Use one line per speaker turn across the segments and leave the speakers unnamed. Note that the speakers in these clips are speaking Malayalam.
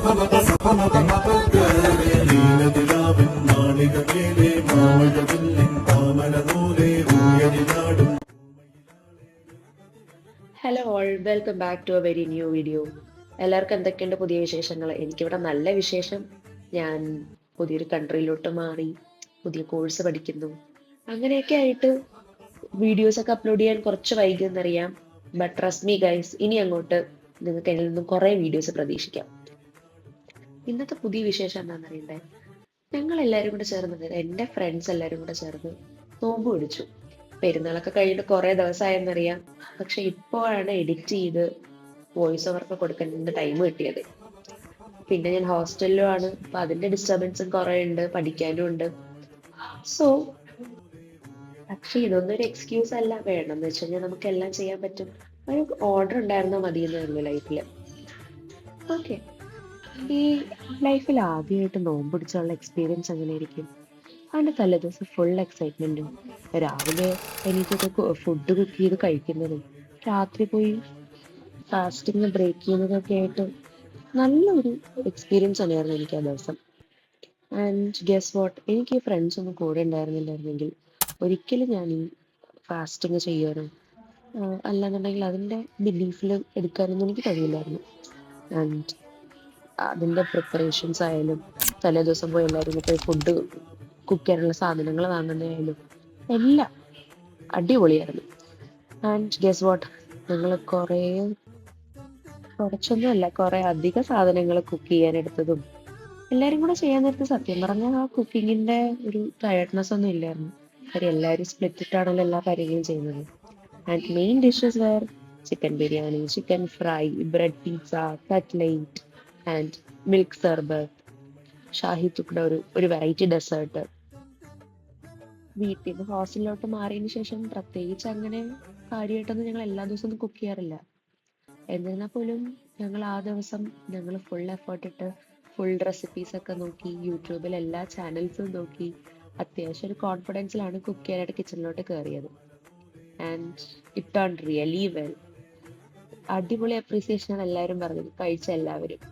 Hello all, welcome back to a very new video. എല്ലാവർക്കും എന്തൊക്കെയുണ്ട് പുതിയ വിശേഷങ്ങൾ? എനിക്കിവിടെ നല്ല വിശേഷം. ഞാൻ പുതിയൊരു കൺട്രിയിലോട്ട് മാറി, പുതിയ കോഴ്സ് പഠിക്കുന്നു. അങ്ങനെയൊക്കെ ആയിട്ട് വീഡിയോസ് ഒക്കെ അപ്ലോഡ് ചെയ്യാൻ കുറച്ച് വൈകിയെന്നറിയാം. ബട്ട് ട്രസ്റ്റ് മീ ഗൈസ്, ഇനി അങ്ങോട്ട് നിങ്ങൾക്ക് എന്നിൽ നിന്നും കുറേ വീഡിയോസ് പ്രതീക്ഷിക്കാം. ഇന്നത്തെ പുതിയ വിശേഷം എന്താണെന്ന് അറിയണ്ടേ? ഞങ്ങൾ എല്ലാവരും കൂടെ ചേർന്നത്, എൻ്റെ ഫ്രണ്ട്സ് എല്ലാവരും കൂടെ ചേർന്ന് നോമ്പ് പിടിച്ചു. പെരുന്നാളൊക്കെ കഴിഞ്ഞിട്ട് കുറേ ദിവസമായെന്നറിയാം. പക്ഷെ ഇപ്പോഴാണ് എഡിറ്റ് ചെയ്ത് വോയിസ് ഓവർക്ക് കൊടുക്കേണ്ട ടൈം കിട്ടിയത്. പിന്നെ ഞാൻ ഹോസ്റ്റലിലും ആണ്, അപ്പൊ അതിന്റെ ഡിസ്റ്റർബൻസും കുറെ ഉണ്ട്, പഠിക്കാനും ഉണ്ട്. സോ പക്ഷെ ഇതൊന്നും ഒരു എക്സ്ക്യൂസ് അല്ല. വേണമെന്ന് വെച്ച് കഴിഞ്ഞാൽ നമുക്ക് എല്ലാം ചെയ്യാൻ പറ്റും. ഒരു ഓർഡർ ഉണ്ടായിരുന്നോ മതിയെന്നായിരുന്നു ലൈഫിൽ. ഓക്കെ, ഈ ലൈഫിൽ ആദ്യമായിട്ട് നോമ്പ് പിടിച്ചുള്ള എക്സ്പീരിയൻസ് എങ്ങനെയായിരിക്കും? അതിൻ്റെ തലേദിവസം ഫുൾ എക്സൈറ്റ്മെൻറ്റും, രാവിലെ എണീറ്റൊക്കെ ഫുഡ് കുക്ക് ചെയ്ത് കഴിക്കുന്നതും, രാത്രി പോയി ഫാസ്റ്റിംഗ് ബ്രേക്ക് ചെയ്യുന്നതൊക്കെ ആയിട്ട് നല്ലൊരു എക്സ്പീരിയൻസ് തന്നെയായിരുന്നു എനിക്ക് ആ ദിവസം. ആൻഡ് ഗെസ് വാട്ട്, എനിക്ക് ഈ ഫ്രണ്ട്സ് ഒന്നും കൂടെ ഉണ്ടായിരുന്നില്ലായിരുന്നെങ്കിൽ ഒരിക്കലും ഞാൻ ഈ ഫാസ്റ്റിംഗ് ചെയ്യാനോ അല്ലാന്നുണ്ടെങ്കിൽ അതിൻ്റെ ബിലീഫിൽ എടുക്കാനൊന്നും എനിക്ക് കഴിയില്ലായിരുന്നു. ആൻഡ് അതിൻ്റെ പ്രിപ്പറേഷൻസ് ആയാലും, തലേ ദിവസം പോയി എല്ലാവരും പോയി ഫുഡ് കുക്ക് ചെയ്യാനുള്ള സാധനങ്ങൾ വാങ്ങുന്നതായാലും എല്ലാം അടിപൊളിയായിരുന്നു. ആൻഡ് ഗെസ് വാട്ട്, ഞങ്ങൾ കുറച്ചൊന്നും അല്ല, കുറെ അധിക സാധനങ്ങൾ കുക്ക് ചെയ്യാനെടുത്തതും എല്ലാവരും കൂടെ ചെയ്യാൻ നേരത്ത് സത്യം പറഞ്ഞാൽ ആ കുക്കിങ്ങിന്റെ ഒരു ടയർഡ്നെസ് ഒന്നും ഇല്ലായിരുന്നു. കാര്യം എല്ലാവരും സ്പ്ലിറ്റ് ഇട്ടാണല്ലോ എല്ലാ കാര്യങ്ങളും ചെയ്യുന്നത്. And main dishes where chicken biryani, chicken fry, bread pizza, cutlet and milk sharbat, Shahi tukda, ഒരു വെറൈറ്റി ഡെസേർട്ട്. വീട്ടിൽ നിന്ന് ഹോസ്റ്റലിലോട്ട് മാറിയതിന് ശേഷം പ്രത്യേകിച്ച് അങ്ങനെ കാര്യമായിട്ടൊന്നും ഞങ്ങൾ എല്ലാ ദിവസവും ഒന്നും കുക്ക് ചെയ്യാറില്ല. എന്നിരുന്നാൽ പോലും ഞങ്ങൾ ആ ദിവസം ഫുൾ എഫേർട്ട് ഇട്ട് ഫുൾ റെസിപ്പീസ് ഒക്കെ നോക്കി, യൂട്യൂബിൽ എല്ലാ ചാനൽസും നോക്കി, അത്യാവശ്യം ഒരു കോൺഫിഡൻസിലാണ് കുക്ക് ചെയ്യാനായിട്ട് കിച്ചണിലോട്ട് കയറിയത്. And it turn really well. അടിപൊളി അപ്രീസിയേഷൻ ആണ് എല്ലാവരും പറഞ്ഞത്, കഴിച്ച എല്ലാവരും.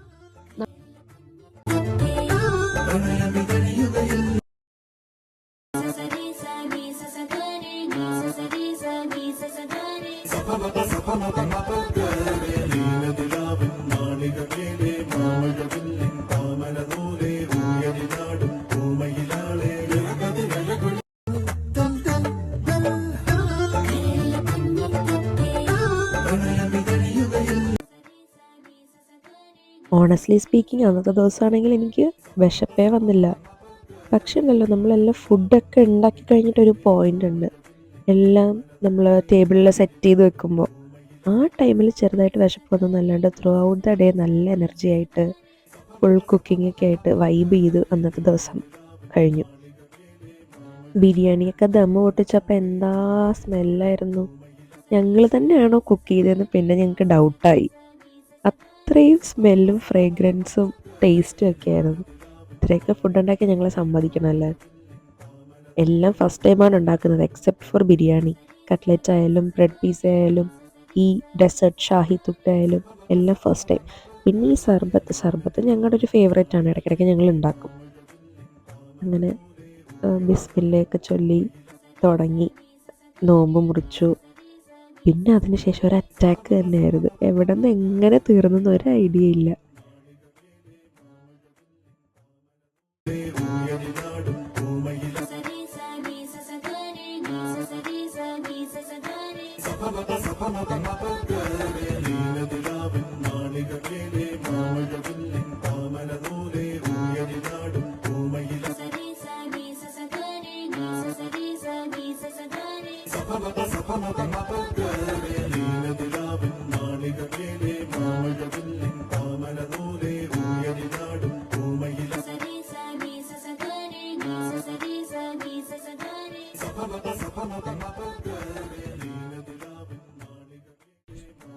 ഓണസ്റ്റ്ലി സ്പീക്കിംഗ് അന്നത്തെ ദിവസമാണെങ്കിൽ എനിക്ക് വിശപ്പേ വന്നില്ല. പക്ഷേ ഉണ്ടല്ലോ, നമ്മളെല്ലാം ഫുഡൊക്കെ ഉണ്ടാക്കി കഴിഞ്ഞിട്ടൊരു പോയിൻ്റ് ഉണ്ട്, എല്ലാം നമ്മൾ ടേബിളിൽ സെറ്റ് ചെയ്ത് വെക്കുമ്പോൾ ആ ടൈമിൽ ചെറുതായിട്ട് വിശപ്പ് വന്നല്ലാണ്ട് ത്രൂ ഔട്ട് ദ ഡേ നല്ല എനർജി ആയിട്ട് ഫുൾ കുക്കിംഗ് ഒക്കെ ആയിട്ട് വൈബ് ചെയ്ത് അന്നത്തെ ദിവസം കഴിഞ്ഞു. ബിരിയാണിയൊക്കെ ദമ്മ് പൊട്ടിച്ചപ്പോൾ എന്താ സ്മെല്ലായിരുന്നു! ഞങ്ങൾ തന്നെയാണോ കുക്ക് ചെയ്തതെന്ന് പിന്നെ ഞങ്ങൾക്ക് ഡൗട്ടായി. അത്രയും സ്മെല്ലും ഫ്രേഗ്രൻസും ടേസ്റ്റും ഒക്കെ ആയിരുന്നു. ഇത്രയൊക്കെ ഫുഡ് ഉണ്ടാക്കി ഞങ്ങളെ സമ്മതിക്കണമല്ലേ. എല്ലാം ഫസ്റ്റ് ടൈമാണ് ഉണ്ടാക്കുന്നത് എക്സെപ്റ്റ് ഫോർ ബിരിയാണി. കട്ട്ലറ്റ് ആയാലും ബ്രെഡ് പീസ ആയാലും ഈ ഡെസേർട്ട് ഷാഹി തുക്ട ആയാലും എല്ലാം ഫസ്റ്റ് ടൈം. പിന്നെ ഈ സർബത്ത് ഞങ്ങളുടെ ഒരു ഫേവറേറ്റ് ആണ്, ഇടയ്ക്കിടയ്ക്ക് ഞങ്ങൾ ഉണ്ടാക്കും. അങ്ങനെ ബിസ്മില്ലയൊക്കെ ചൊല്ലി തുടങ്ങി, നോമ്പ് മുറിച്ചു. പിന്നെ അതിനുശേഷം ഒരു അറ്റാക്ക് തന്നെയായിരുന്നു. എവിടെ നിന്ന് എങ്ങനെ തീർന്നെന്ന് ഒരു ഐഡിയ ഇല്ല.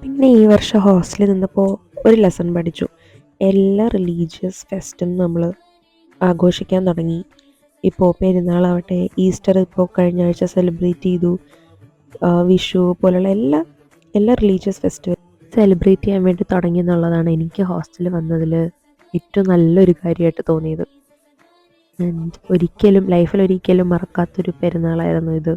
പിന്നെ ഈ വർഷം ഹോസ്റ്റലിൽ നിന്നപ്പോൾ ഒരു ലെസൺ പഠിച്ചു. എല്ലാ റിലീജിയസ് ഫെസ്റ്റും നമ്മൾ ആഘോഷിക്കാൻ തുടങ്ങി. ഇപ്പോൾ പെരുന്നാളാവട്ടെ, ഈസ്റ്റർ ഇപ്പോൾ കഴിഞ്ഞ ആഴ്ച സെലിബ്രേറ്റ് ചെയ്തു, വിഷു പോലുള്ള എല്ലാ റിലീജിയസ് ഫെസ്റ്റിവൽ സെലിബ്രേറ്റ് ചെയ്യാൻ വേണ്ടി തുടങ്ങി എന്നുള്ളതാണ് എനിക്ക് ഹോസ്റ്റലിൽ വന്നതിൽ ഏറ്റവും നല്ലൊരു കാര്യമായിട്ട് തോന്നിയത്. ആൻഡ് ലൈഫിൽ ഒരിക്കലും മറക്കാത്തൊരു പെരുന്നാളായിരുന്നു ഇത്.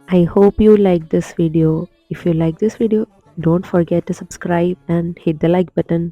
I hope you like this video. If you like this video, don't forget to subscribe and hit the like button.